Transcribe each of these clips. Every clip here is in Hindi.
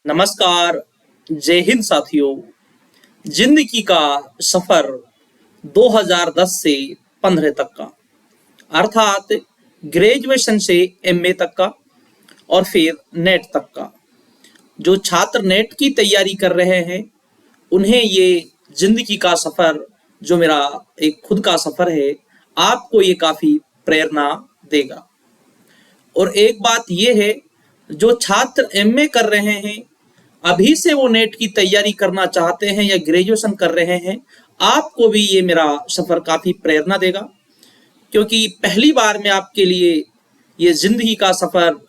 नमस्कार। जय हिंद साथियों। जिंदगी का सफर 2010 से 15 तक का, अर्थात ग्रेजुएशन से एमए तक का और फिर नेट तक का। जो छात्र नेट की तैयारी कर रहे हैं उन्हें ये जिंदगी का सफर, जो मेरा एक खुद का सफर है, आपको ये काफी प्रेरणा देगा। और एक बात ये है, जो छात्र एमए कर रहे हैं, अभी से वो नेट की तैयारी करना चाहते हैं या ग्रेजुएशन कर रहे हैं, आपको भी ये मेरा सफर काफी प्रेरणा देगा। क्योंकि पहली बार मैं आपके लिए ये जिंदगी का सफर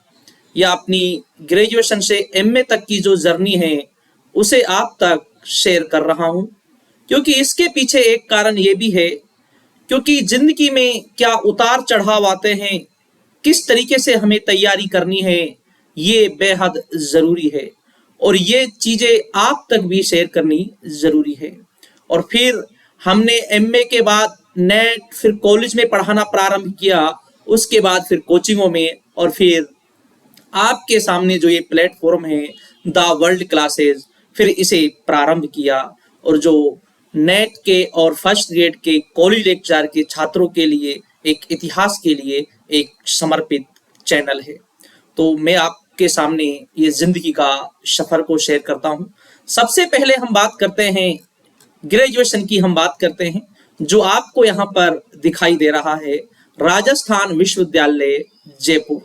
या अपनी ग्रेजुएशन से एमए तक की जो जर्नी है उसे आप तक शेयर कर रहा हूं। क्योंकि इसके पीछे एक कारण ये भी है, क्योंकि जिंदगी में क्या उतार चढ़ाव आते हैं, किस तरीके से हमें तैयारी करनी है, ये बेहद जरूरी है और ये चीजें आप तक भी शेयर करनी जरूरी है। और फिर हमने एमए के बाद नेट, फिर कॉलेज में पढ़ाना प्रारंभ किया, उसके बाद फिर कोचिंगों में, और फिर आपके सामने जो ये प्लेटफॉर्म है द वर्ल्ड क्लासेस, फिर इसे प्रारंभ किया। और जो नेट के और फर्स्ट ग्रेड के कॉलेज लेक्चर के छात्रों के लिए एक इतिहास के लिए एक समर्पित चैनल है। तो मैं आपके सामने ये जिंदगी का सफर को शेयर करता हूं। सबसे पहले हम बात करते हैं ग्रेजुएशन की, हम बात करते हैं जो आपको यहाँ पर दिखाई दे रहा है, राजस्थान विश्वविद्यालय जयपुर।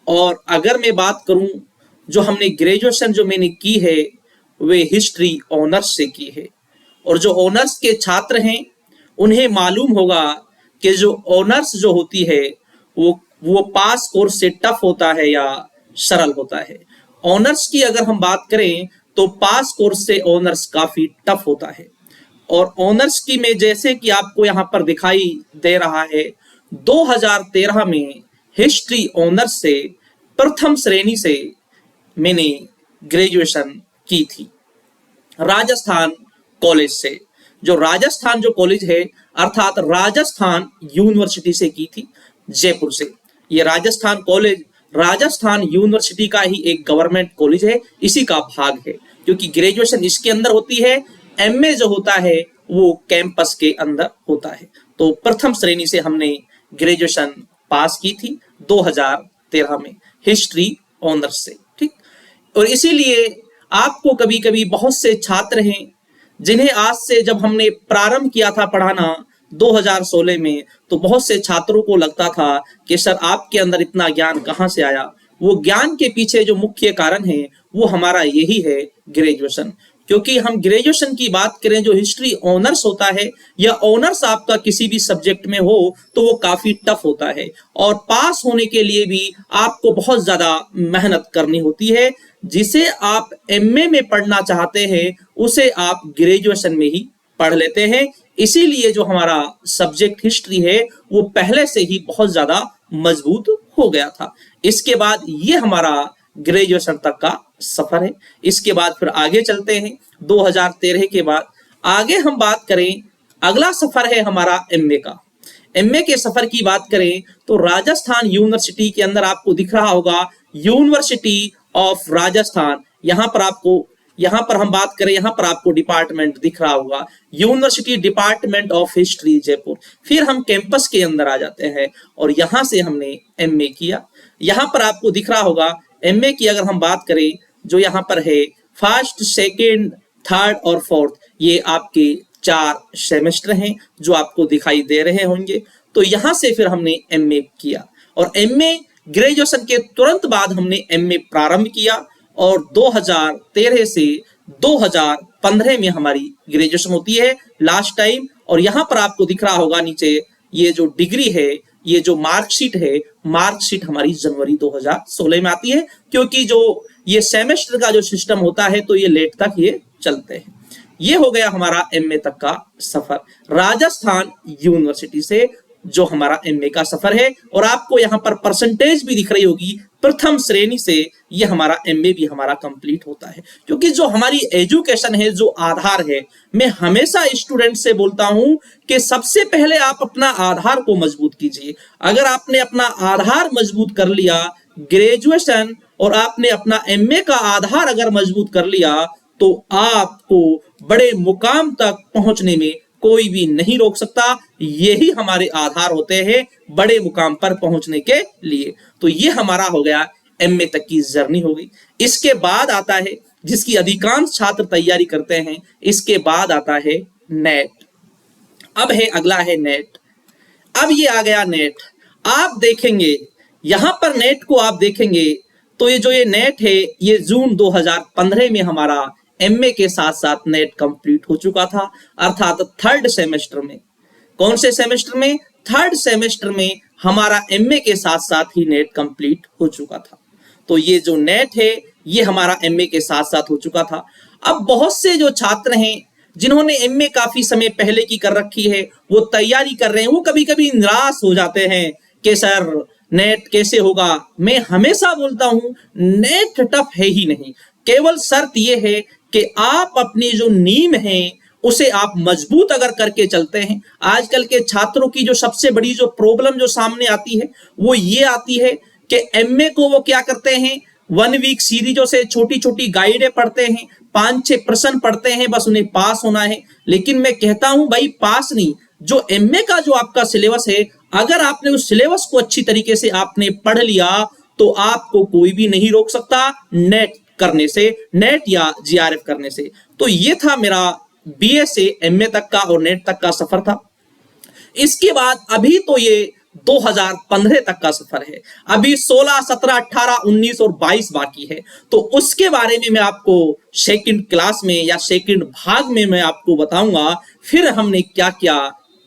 और अगर मैं बात करूं, जो हमने ग्रेजुएशन जो मैंने की है वे हिस्ट्री ऑनर्स से की है। और जो ऑनर्स के छात्र हैं उन्हें मालूम होगा कि जो ऑनर्स जो होती है वो पास कोर्स से टफ होता है या सरल होता है। ऑनर्स की अगर हम बात करें तो पास कोर्स से ऑनर्स काफी टफ होता है। और ऑनर्स की में जैसे कि आपको यहाँ पर दिखाई दे रहा है, 2013 में हिस्ट्री ऑनर्स से प्रथम श्रेणी से मैंने ग्रेजुएशन की थी राजस्थान कॉलेज से। जो राजस्थान जो कॉलेज है, अर्थात राजस्थान यूनिवर्सिटी से की थी, जयपुर से। ये राजस्थान कॉलेज राजस्थान यूनिवर्सिटी का ही एक गवर्नमेंट कॉलेज है, इसी का भाग है। क्योंकि ग्रेजुएशन इसके अंदर होती है, एमए जो होता है वो कैंपस के अंदर होता है। तो प्रथम श्रेणी से हमने ग्रेजुएशन पास की थी 2013 में हिस्ट्री ऑनर्स से, ठीक। और इसीलिए आपको कभी कभी बहुत से छात्र हैं जिन्हें आज से, जब हमने प्रारंभ किया था पढ़ाना 2016 में, तो बहुत से छात्रों को लगता था कि सर आपके अंदर इतना ज्ञान कहाँ से आया। वो ज्ञान के पीछे जो मुख्य कारण है वो हमारा यही है, ग्रेजुएशन। क्योंकि हम ग्रेजुएशन की बात करें, जो हिस्ट्री ऑनर्स होता है या ऑनर्स आपका किसी भी सब्जेक्ट में हो तो वो काफी टफ होता है और पास होने के लिए भी आपको बहुत ज्यादा मेहनत करनी होती है। जिसे आप एमए में पढ़ना चाहते हैं उसे आप ग्रेजुएशन में ही पढ़ लेते हैं। इसीलिए जो हमारा सब्जेक्ट हिस्ट्री है वो पहले से ही बहुत ज्यादा मजबूत हो गया था। इसके बाद ये हमारा ग्रेजुएशन तक का सफर है। इसके बाद फिर आगे चलते हैं, 2013 के बाद आगे हम बात करें, अगला सफर है हमारा एमए का। एमए के सफर की बात करें तो राजस्थान यूनिवर्सिटी के अंदर आपको दिख रहा होगा यूनिवर्सिटी ऑफ राजस्थान। यहाँ पर हम बात करें, यहाँ पर आपको डिपार्टमेंट दिख रहा होगा, university department of history Jaipur. फिर हम कैंपस के अंदर आ जाते हैं और यहाँ से हमने एमए किया। यहाँ पर आपको दिख रहा होगा एमए की अगर हम बात करें, जो यहाँ पर है फर्स्ट, सेकेंड, थर्ड और फोर्थ, ये आपके 4 सेमेस्टर हैं जो आपको दिखाई दे रहे होंगे। तो यहाँ से फिर हमने एमए किया और एमए ग्रेजुएशन के तुरंत बाद हमने एमए प्रारंभ किया और 2013 से 2015 में हमारी ग्रेजुएशन होती है लास्ट टाइम। और यहाँ पर आपको दिख रहा होगा नीचे, ये जो डिग्री है, ये जो मार्कशीट है, मार्कशीट हमारी जनवरी 2016 में आती है। क्योंकि जो ये सेमेस्टर का जो सिस्टम होता है तो ये लेट तक ये चलते हैं। ये हो गया हमारा एमए तक का सफर राजस्थान यूनिवर्सिटी से, जो हमारा एमए का सफर है। और आपको यहाँ पर परसेंटेज भी दिख रही होगी, प्रथम श्रेणी से ये हमारा एमए भी हमारा कंप्लीट होता है। क्योंकि जो हमारी एजुकेशन है, जो आधार है, मैं हमेशा स्टूडेंट से बोलता हूं कि सबसे पहले आप अपना आधार को मजबूत कीजिए। अगर आपने अपना आधार मजबूत कर लिया, ग्रेजुएशन और आपने अपना एमए का आधार अगर मजबूत कर लिया तो आपको बड़े मुकाम तक पहुंचने में कोई भी नहीं रोक सकता। यही हमारे आधार होते हैं बड़े मुकाम पर पहुंचने के लिए। तो ये हमारा हो गया एमए तक की जर्नी हो गई। इसके बाद आता है, जिसकी अधिकांश छात्र तैयारी करते हैं, इसके बाद आता है नेट। अब है अगला है नेट। अब ये आ गया नेट। आप देखेंगे यहां पर नेट को आप देखेंगे तो ये नेट है, ये जून 2015 में हमारा एमए के साथ साथ नेट कंप्लीट हो चुका था, अर्थात थर्ड सेमेस्टर में। कौन से सेमेस्टर में? थर्ड सेमेस्टर में हमारा एमए के साथ साथ ही नेट कंप्लीट हो चुका था। तो ये जो नेट है ये हमारा एमए के साथ साथ हो चुका था। अब बहुत से जो छात्र हैं जिन्होंने एमए काफी समय पहले की कर रखी है, वो तैयारी कर रहे हैं, वो कभी कभी निराश हो जाते हैं कि सर नेट कैसे होगा। मैं हमेशा बोलता हूं नेट टफ है ही नहीं, केवल शर्त यह है कि आप अपनी जो नींव है उसे आप मजबूत अगर करके चलते हैं। आजकल के छात्रों की जो सबसे बड़ी जो प्रॉब्लम जो सामने आती है वो ये आती है कि एमए को वो क्या करते हैं, 1 वीक सीरीजों से छोटी छोटी गाइडें पढ़ते हैं, 5-6 प्रश्न पढ़ते हैं, बस उन्हें पास होना है। लेकिन मैं कहता हूं भाई पास नहीं, जो एमए का जो आपका सिलेबस है, अगर आपने उस सिलेबस को अच्छी तरीके से आपने पढ़ लिया तो आपको कोई भी नहीं रोक सकता नेट करने से, नेट या जीआरएफ करने से। तो ये था मेरा बीए से एमए तक का और नेट तक का सफर था। इसके बाद अभी तो ये 2015 तक का सफर है, अभी 16, 17, 18, 19 और 22 बाकी है। तो उसके बारे में मैं आपको सेकंड क्लास में या सेकंड भाग में मैं आपको बताऊंगा फिर हमने क्या क्या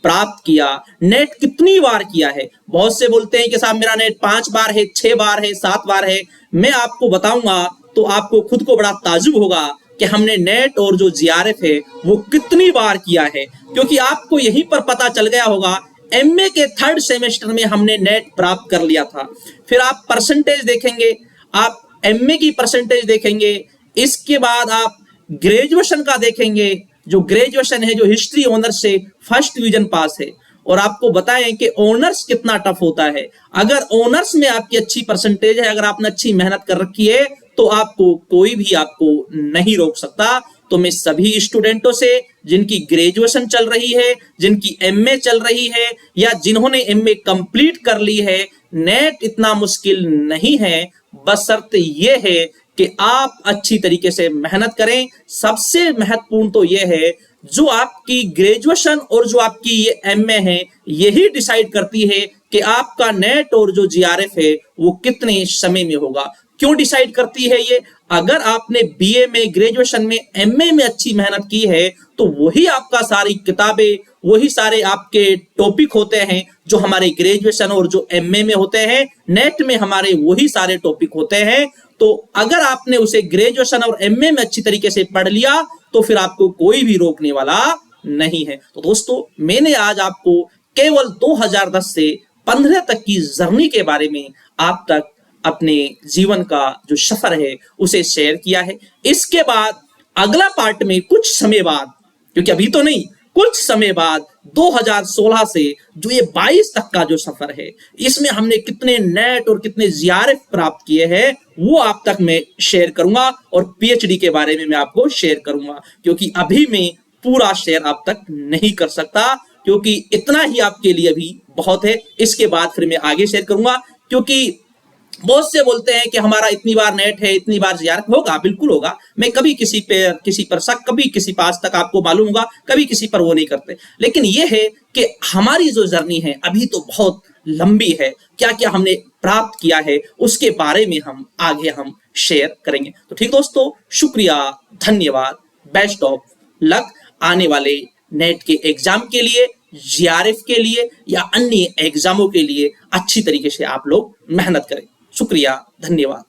प्राप्त किया, नेट कितनी बार किया है। बहुत से बोलते हैं कि साहब मेरा नेट 5 बार है, 6 बार है, 7 बार है। मैं आपको बताऊंगा तो आपको खुद को बड़ा ताजुब होगा कि हमने नेट और जो जीआरएफ है वो कितनी बार किया है, क्योंकि आपको यहीं पर पता चल गया होगा एमए के थर्ड सेमेस्टर में हमने नेट प्राप्त कर लिया था। फिर आप परसेंटेज देखेंगे, आप एमए की परसेंटेज देखेंगे, इसके बाद आप ग्रेजुएशन का देखेंगे। जो ग्रेजुएशन है, जो हिस्ट्री ऑनर्स से फर्स्ट डिवीजन पास है, और आपको बताएं कि ऑनर्स कितना टफ होता है। अगर ऑनर्स में आपकी अच्छी परसेंटेज है, अगर आपने अच्छी मेहनत कर रखी है, तो आपको कोई भी आपको नहीं रोक सकता। तो मैं सभी स्टूडेंटों से जिनकी ग्रेजुएशन चल रही है, जिनकी एमए चल रही है, या जिन्होंने एमए कंप्लीट कर ली है, नेट इतना मुश्किल नहीं है, बस शर्त यह है कि आप अच्छी तरीके से मेहनत करें। सबसे महत्वपूर्ण तो यह है जो आपकी ग्रेजुएशन और जो आपकी ये एमए है, यही डिसाइड करती है कि आपका नेट और जो जीआरएफ है वो कितने समय में होगा। क्यों डिसाइड करती है ये? अगर आपने बीए में, ग्रेजुएशन में, एमए में अच्छी मेहनत की है तो वही आपका सारी किताबें, वही सारे आपके टॉपिक होते हैं जो हमारे ग्रेजुएशन और जो एमए में होते हैं। नेट में हमारे वही सारे टॉपिक होते हैं। तो अगर आपने उसे ग्रेजुएशन और एमए में अच्छी तरीके से पढ़ लिया तो फिर आपको कोई भी रोकने वाला नहीं है। तो दोस्तों, मैंने आज आपको केवल 2010 से 15 तक की जर्नी के बारे में आप तक अपने जीवन का जो सफर है उसे शेयर किया है। इसके बाद अगला पार्ट में कुछ समय बाद, क्योंकि अभी तो नहीं, कुछ समय बाद 2016 से जो ये 22 तक का जो सफर है, इसमें हमने कितने नेट और कितने जीआरएफ प्राप्त किए हैं वो आप तक मैं शेयर करूंगा, और पीएचडी के बारे में मैं आपको शेयर करूंगा, क्योंकि अभी मैं पूरा शेयर आप तक नहीं कर सकता, क्योंकि इतना ही आपके लिए अभी बहुत है। इसके बाद फिर मैं आगे शेयर करूंगा, क्योंकि बहुत से बोलते हैं कि हमारा इतनी बार नेट है, इतनी बार जीआरएफ होगा। बिल्कुल होगा। मैं कभी किसी पर शक, कभी किसी पर आज तक आपको मालूम होगा, कभी किसी पर वो नहीं करते। लेकिन ये है कि हमारी जो जर्नी है अभी तो बहुत लंबी है। क्या क्या हमने प्राप्त किया है उसके बारे में हम आगे शेयर करेंगे। तो ठीक दोस्तों, शुक्रिया, धन्यवाद, बेस्ट ऑफ लक आने वाले नेट के एग्जाम के लिए, जीआरएफ के लिए या अन्य एग्जामों के लिए अच्छी तरीके से आप लोग मेहनत करें। शुक्रिया, धन्यवाद।